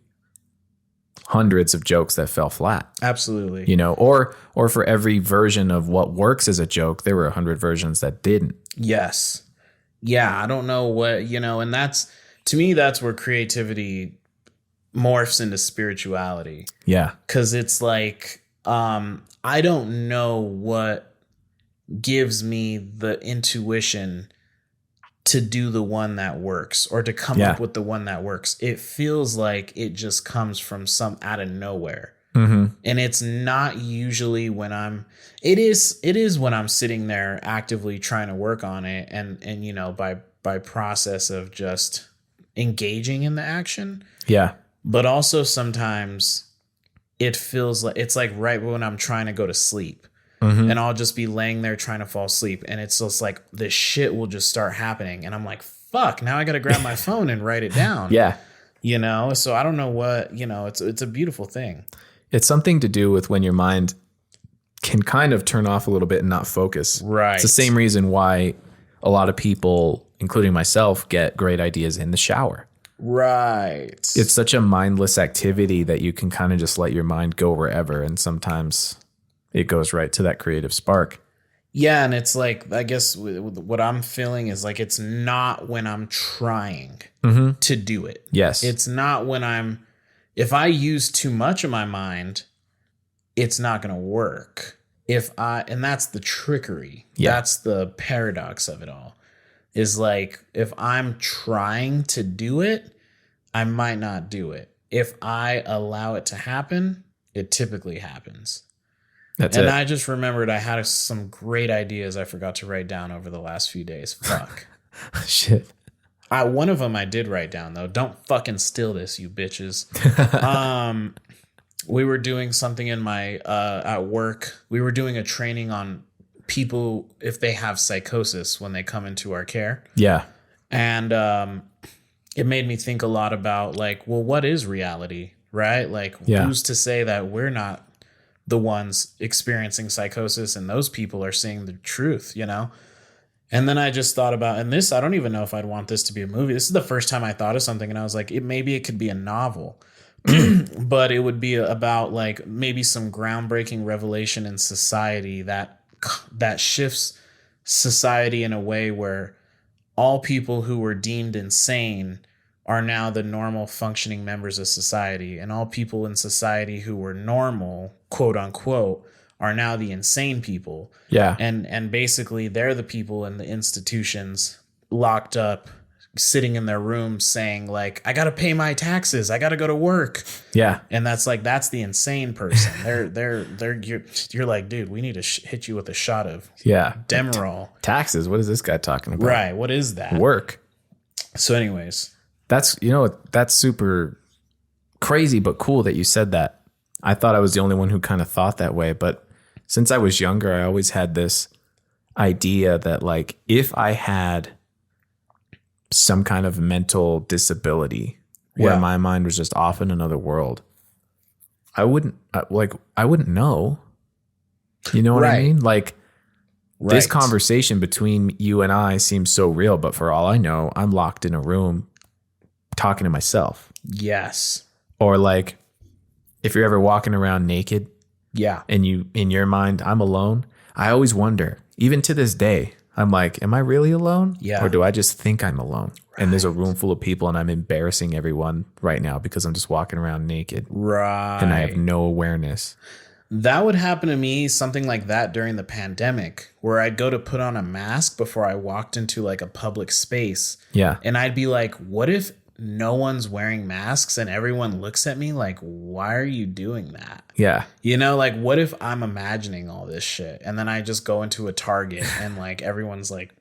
hundreds of jokes that fell flat. Absolutely. You know, or for every version of what works as a joke, there were 100 versions that didn't. Yes. Yeah, I don't know what, and that's, to me, that's where creativity morphs into spirituality. Yeah. Because it's like, I don't know what gives me the intuition to do the one that works or to come up with the one that works. It feels like it just comes from some out of nowhere. Mm-hmm. And it's not usually when it is when I'm sitting there actively trying to work on it and by process of just engaging in the action. Yeah. But also sometimes it feels like it's like right when I'm trying to go to sleep. Mm-hmm. And I'll just be laying there trying to fall asleep. And it's just like this shit will just start happening. And I'm like, fuck, now I got to grab my phone and write it down. Yeah. So I don't know what, it's a beautiful thing. It's something to do with when your mind can kind of turn off a little bit and not focus. Right. It's the same reason why a lot of people, including myself, get great ideas in the shower. Right. It's such a mindless activity that you can kind of just let your mind go wherever. And sometimes it goes right to that creative spark. Yeah. And it's like, I guess what I'm feeling is like, it's not when I'm trying to do it. Yes. It's not when if I use too much of my mind, it's not going to work. And that's the trickery. Yeah. That's the paradox of it all, is like, if I'm trying to do it, I might not do it. If I allow it to happen, it typically happens. That's and it. I just remembered I had some great ideas I forgot to write down over the last few days. Fuck. Shit. One of them I did write down, though. Don't fucking steal this, you bitches. We were doing something in my at work. We were doing a training on people if they have psychosis when they come into our care. Yeah. And it made me think a lot about, like, well, what is reality, right? Like, who's to say that we're not the ones experiencing psychosis and those people are seeing the truth, you know? And then I just thought about, and this, I don't even know if I'd want this to be a movie. This is the first time I thought of something, and I was like, maybe it could be a novel. But it would be about, like, maybe some groundbreaking revelation in society that shifts society in a way where all people who were deemed insane are now the normal functioning members of society, and all people in society who were normal, quote unquote, are now the insane people. Yeah. And basically they're the people in the institutions locked up, sitting in their rooms saying, like, I got to pay my taxes. I got to go to work. Yeah. And that's the insane person. You're like, dude, we need to hit you with a shot of Demerol. Taxes. What is this guy talking about? Right. What is that? Work. So anyways, that's super crazy, but cool that you said that. I thought I was the only one who kind of thought that way, but since I was younger, I always had this idea that, like, if I had some kind of mental disability where my mind was just off in another world, I wouldn't know. You know what I mean? Like, this conversation between you and I seems so real, but for all I know, I'm locked in a room talking to myself. Yes. Or, like, if you're ever walking around naked, and you, in your mind, I'm alone. I always wonder, even to this day, I'm like, am I really alone? Yeah. Or do I just think I'm alone? Right. And there's a room full of people and I'm embarrassing everyone right now because I'm just walking around naked. Right. And I have no awareness. That would happen to me, something like that during the pandemic, where I'd go to put on a mask before I walked into, like, a public space. Yeah. And I'd be like, what if no one's wearing masks and everyone looks at me like, why are you doing that? Yeah. You know, like, what if I'm imagining all this shit and then I just go into a Target and, like, everyone's like,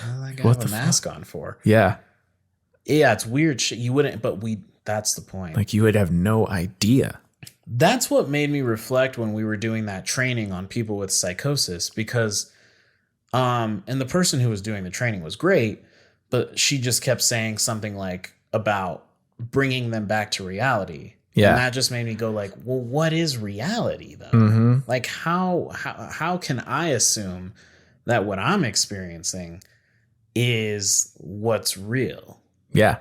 what do I have a mask on for? Yeah. Yeah, it's weird shit. You wouldn't, but that's the point. Like, you would have no idea. That's what made me reflect when we were doing that training on people with psychosis, because and the person who was doing the training was great, but she just kept saying something like about bringing them back to reality. Yeah. And that just made me go, like, well, what is reality though? Mm-hmm. Like, how can I assume that what I'm experiencing is what's real? Yeah.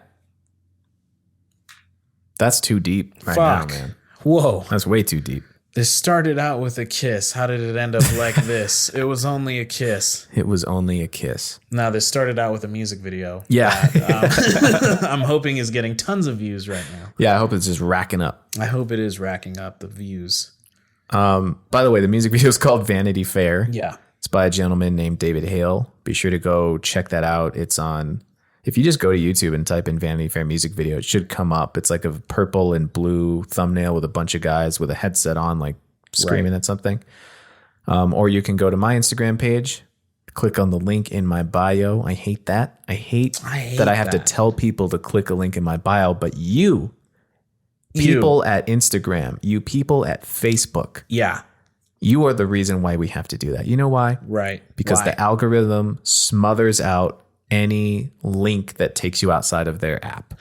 That's too deep right now, man. Whoa. That's way too deep. This started out with a kiss. How did it end up like this? It was only a kiss. It was only a kiss. Now, this started out with a music video. Yeah. That, I'm hoping is getting tons of views right now. Yeah, I hope it's just racking up. I hope it is racking up the views. By the way, the music video is called Vanity Fair. Yeah. It's by a gentleman named David Hale. Be sure to go check that out. It's on, if you just go to YouTube and type in Vanity Fair music video, it should come up. It's like a purple and blue thumbnail with a bunch of guys with a headset on, like screaming at something. Or you can go to my Instagram page, click on the link in my bio. I hate that. I hate that I have to tell people to click a link in my bio, but you people at Instagram, you people at Facebook. Yeah. You are the reason why we have to do that. You know why? Right. Because why? the algorithm smothers out any link that takes you outside of their app.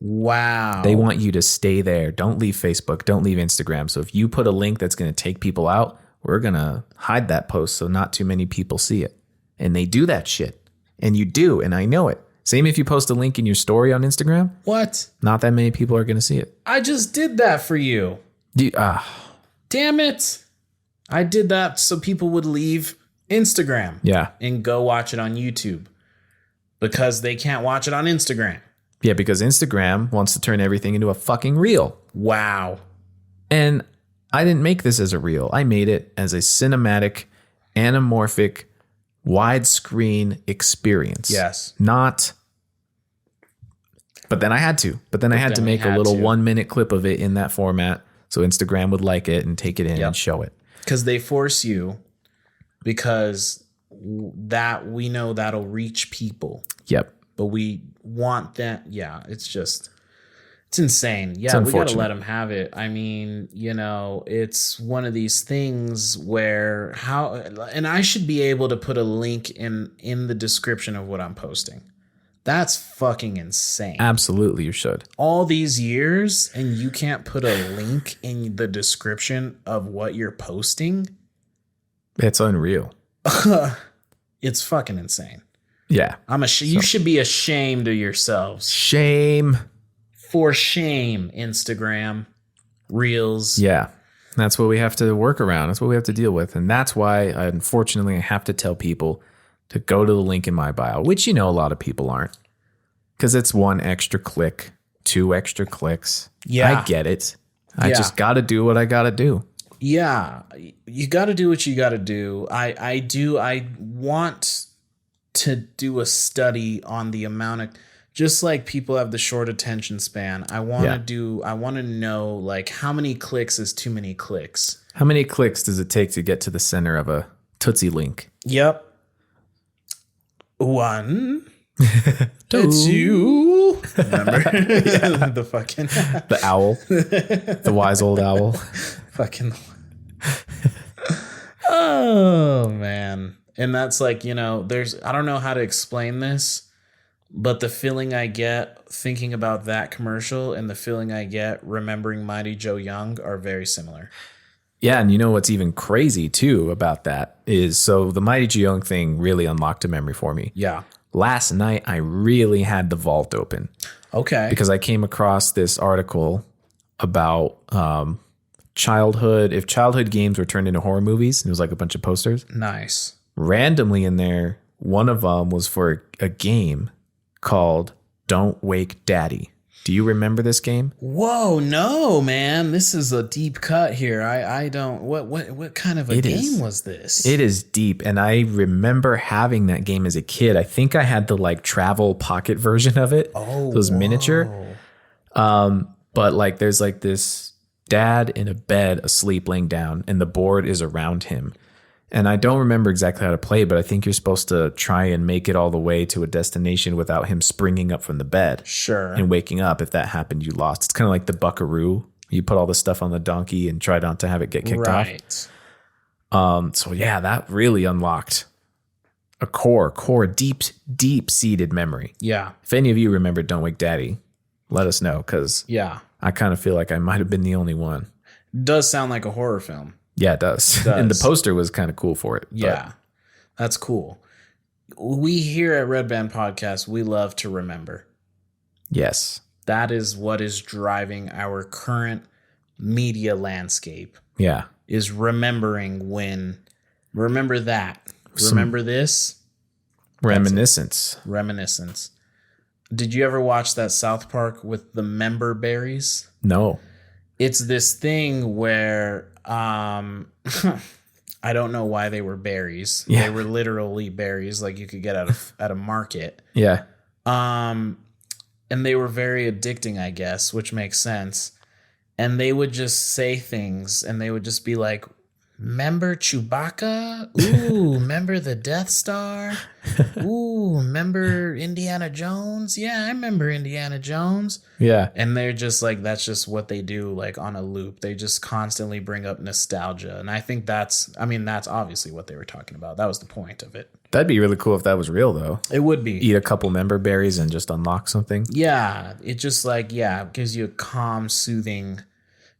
Wow. They want you to stay there. Don't leave Facebook. Don't leave Instagram. So if you put a link that's going to take people out, we're going to hide that post so not too many people see it. And they do that shit. And you do. And I know it. Same if you post a link in your story on Instagram. What? Not that many people are going to see it. I just did that for you. Damn it. I did that so people would leave Instagram. Yeah. And go watch it on YouTube. Because they can't watch it on Instagram. Yeah, because Instagram wants to turn everything into a fucking reel. Wow. And I didn't make this as a reel. I made it as a cinematic, anamorphic, widescreen experience. Yes. Not But then I had to. Make a little 1 minute clip of it in that format so Instagram would like it and take it in and show it. Because they force you, because that we know that'll reach people. Yep. But we want that. Yeah, it's insane. Yeah, we got to let them have it. I mean, it's one of these things where and I should be able to put a link in the description of what I'm posting. That's fucking insane. Absolutely, you should. All these years, and you can't put a link in the description of what you're posting? It's unreal. It's fucking insane. Yeah. You should be ashamed of yourselves. Shame. For shame, Instagram, Reels. Yeah. That's what we have to work around. That's what we have to deal with. And that's why, unfortunately, I have to tell people to go to the link in my bio, which a lot of people aren't. Because it's 1 extra click, 2 extra clicks. Yeah. I get it. I just got to do what I got to do. Yeah. You got to do what you got to do. I want to do a study on the amount of, just like people have the short attention span. I want to know, like, how many clicks is too many clicks? How many clicks does it take to get to the center of a Tootsie link? Yep. 1, 2. Remember? The fucking the owl, the wise old owl. Fucking. Oh man, and that's like I don't know how to explain this, but the feeling I get thinking about that commercial and the feeling I get remembering Mighty Joe Young are very similar. Yeah, and what's even crazy too about that is, so the Mighty Joe Young thing really unlocked a memory for me. Yeah. Last night, I really had the vault open. Okay. Because I came across this article about if childhood games were turned into horror movies, and it was like a bunch of posters. Nice. Randomly in there, one of them was for a game called Don't Wake Daddy. Do you remember this game? Whoa, no, man. This is a deep cut here. I don't. What kind of a game was this? It is deep, and I remember having that game as a kid. I think I had the like travel pocket version of it. Oh, it was miniature. But like, there's like this dad in a bed asleep, laying down, and the board is around him. And I don't remember exactly how to play, but I think you're supposed to try and make it all the way to a destination without him springing up from the bed. Sure. And waking up. If that happened, you lost. It's kind of like the Buckaroo. You put all the stuff on the donkey and try not to have it get kicked off. So yeah, that really unlocked a core, deep seated memory. Yeah. If any of you remember Don't Wake Daddy, let us know, because I kind of feel like I might have been the only one. It does sound like a horror film. Yeah, it does. And the poster was kind of cool for it. Yeah, that's cool. We here at Redband Podcast, we love to remember. Yes. That is what is driving our current media landscape. Yeah. Is remembering remember that. Remember this. Reminiscence. Did you ever watch that South Park with the member berries? No. It's this thing where I don't know why they were berries. Yeah. They were literally berries, like you could get at a market. Yeah. And they were very addicting, I guess, which makes sense. And they would just say things, and they would just be like, "Remember Chewbacca? Ooh, remember the Death Star? Ooh, remember Indiana Jones? Yeah, I remember Indiana Jones." Yeah. And they're just like, that's just what they do, like on a loop. They just constantly bring up nostalgia. And I think that's obviously what they were talking about. That was the point of it. That'd be really cool if that was real, though. It would be. Eat a couple member berries and just unlock something. Yeah. It just gives you a calm, soothing,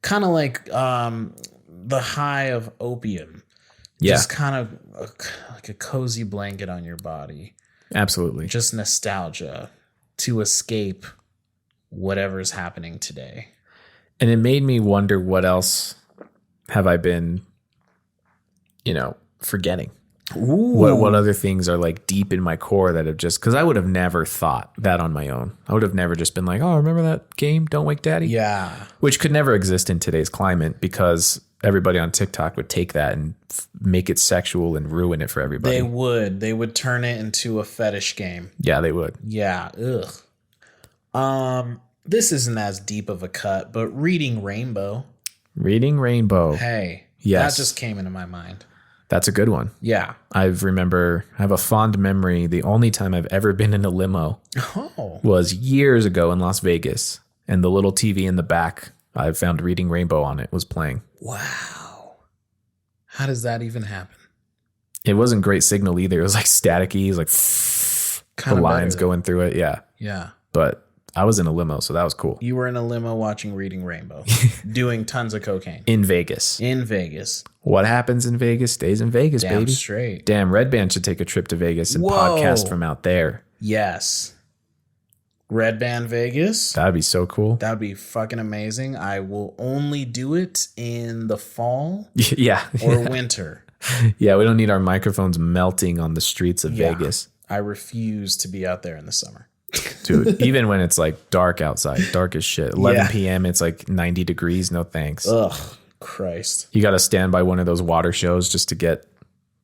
kind of like the high of opium. Yeah. Just kind of like a cozy blanket on your body. Absolutely. Just nostalgia to escape whatever's happening today. And it made me wonder, what else have I been, forgetting? Ooh. What other things are like deep in my core that have just, because I would have never thought that on my own. I would have never just been like, oh, remember that game, Don't Wake Daddy? Yeah. Which could never exist in today's climate, because everybody on TikTok would take that and make it sexual and ruin it for everybody. They would turn it into a fetish game. Yeah, they would. Yeah. Ugh. This isn't as deep of a cut, but Reading Rainbow. Reading Rainbow. Hey, Yes. that just came into my mind. That's a good one. Yeah. I have a fond memory. The only time I've ever been in a limo Oh. was years ago in Las Vegas. And the little TV in the back, I found Reading Rainbow on it, was playing. Wow. How does that even happen? It wasn't great signal either. It was like staticky. It was like Kinda the lines better, going through it. Yeah. Yeah. But I was in a limo, so that was cool. You were in a limo watching Reading Rainbow, doing tons of cocaine In Vegas. in Vegas. What happens in Vegas stays in Vegas, Damn baby. straight. Damn, Redband should take a trip to Vegas and Whoa. podcast from out there. Yes. Redband Vegas. That'd be so cool. That would be fucking amazing. I will only do it in the fall Yeah. or winter. Yeah, we don't need our microphones melting on the streets of Yeah. Vegas. I refuse to be out there in the summer. Dude, even when it's like dark outside, dark as shit. 11 Yeah. p.m., it's like 90 degrees. No thanks. Ugh, Christ. You got to stand by one of those water shows just to get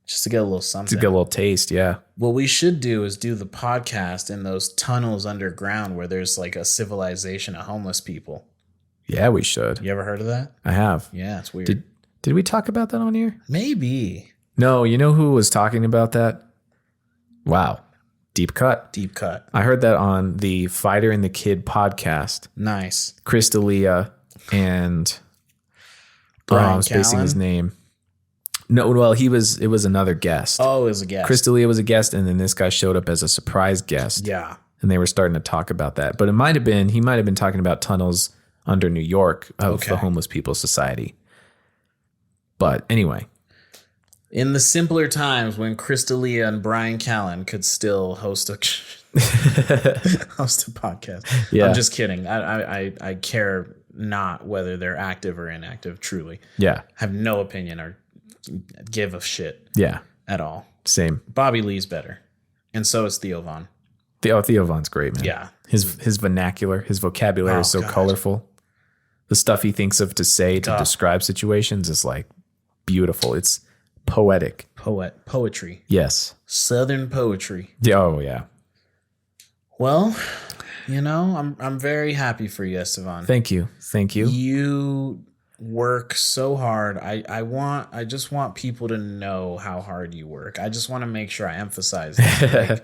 Just to get a little something. a little taste. Yeah. What we should do is do the podcast in those tunnels underground where there's like a civilization of homeless people. Yeah, we should. You ever heard of that? I have. Yeah, it's weird. Did we talk about that on here? Maybe. No, you know who was talking about that? Wow. Deep cut. Deep cut. I heard that on the Fighter and the Kid podcast. Nice. Chris D'Elia and Brian I'm spacing Callen? his name. No, well, it was another guest. Oh, it was a guess. Chris D'Elia was a guest, and then this guy showed up as a surprise guest. Yeah. And they were starting to talk about that. But he might have been talking about tunnels under New York of the Homeless People's Society. But anyway. In the simpler times when Chris D'Elia and Brian Callen could still host a podcast. Yeah. I'm just kidding. I care not whether they're active or inactive, truly. Yeah. Have no opinion or give a shit Yeah. at all. Same. Bobby Lee's better. And so is Theo Von. Theo Von's great, man. Yeah. His vernacular, his vocabulary is so God. colorful. The stuff he thinks of to say to God. describe situations is like beautiful. It's poetic. Poetry. Yes. Southern poetry. Yeah, oh yeah. Well, I'm very happy for you, Estevan. Thank you. You work so hard. I just want people to know how hard you work. I just want to make sure I emphasize that. Like,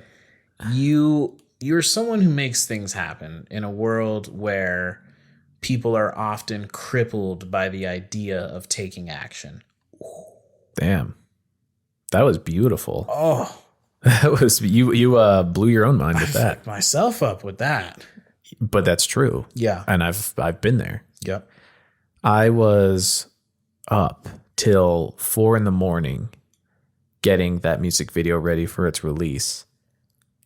you're someone who makes things happen in a world where people are often crippled by the idea of taking action. Damn. That was beautiful. Oh, That was you blew your own mind with that. fucked myself up with that. But that's true. Yeah. And I've been there. Yep. I was up till 4 a.m. getting that music video ready for its release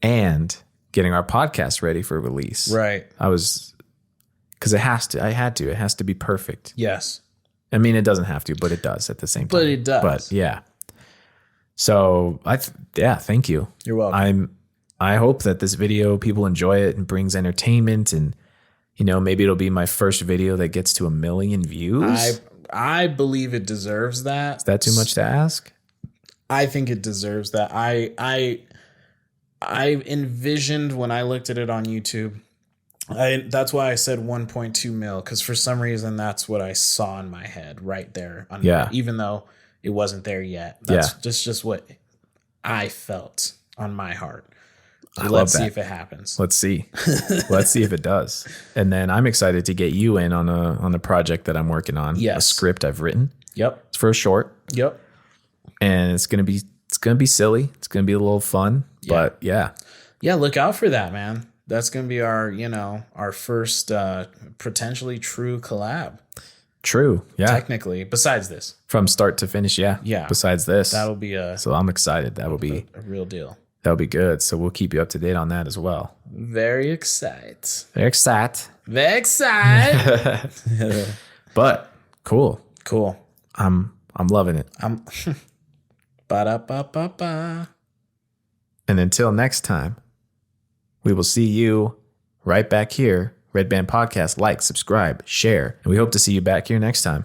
and getting our podcast ready for release. Right. Because it has to be perfect. Yes. I mean, it doesn't have to, but it does at the same time. But it does. But yeah. So thank you. You're welcome. I hope that this video, people enjoy it and brings entertainment, and maybe it'll be my first video that gets to 1 million views. I believe it deserves that. Is that too much to ask? I think it deserves that. I envisioned when I looked at it on YouTube. That's why I said 1.2 mil, because for some reason that's what I saw in my head right there. Yeah. Even though it wasn't there yet. That's just what I felt on my heart. Let's see if it happens. Let's see. Let's see if it does. And then I'm excited to get you in on a project that I'm working on. Yes. A script I've written. Yep. It's for a short. Yep. And it's gonna be silly. It's gonna be a little fun. Yeah. But yeah. Yeah, look out for that, man. That's gonna be our first potentially true collab. True. Yeah. Technically, besides this. From start to finish, yeah. Yeah. Besides this. That'll be So I'm excited. That'll be a real deal. That'll be good. So we'll keep you up to date on that as well. Very excited. Very excited. Very excited. But cool. Cool. I'm loving it. I'm ba-da-ba-ba-ba. And until next time, we will see you right back here. Redband Podcast. Like, subscribe, share. And we hope to see you back here next time.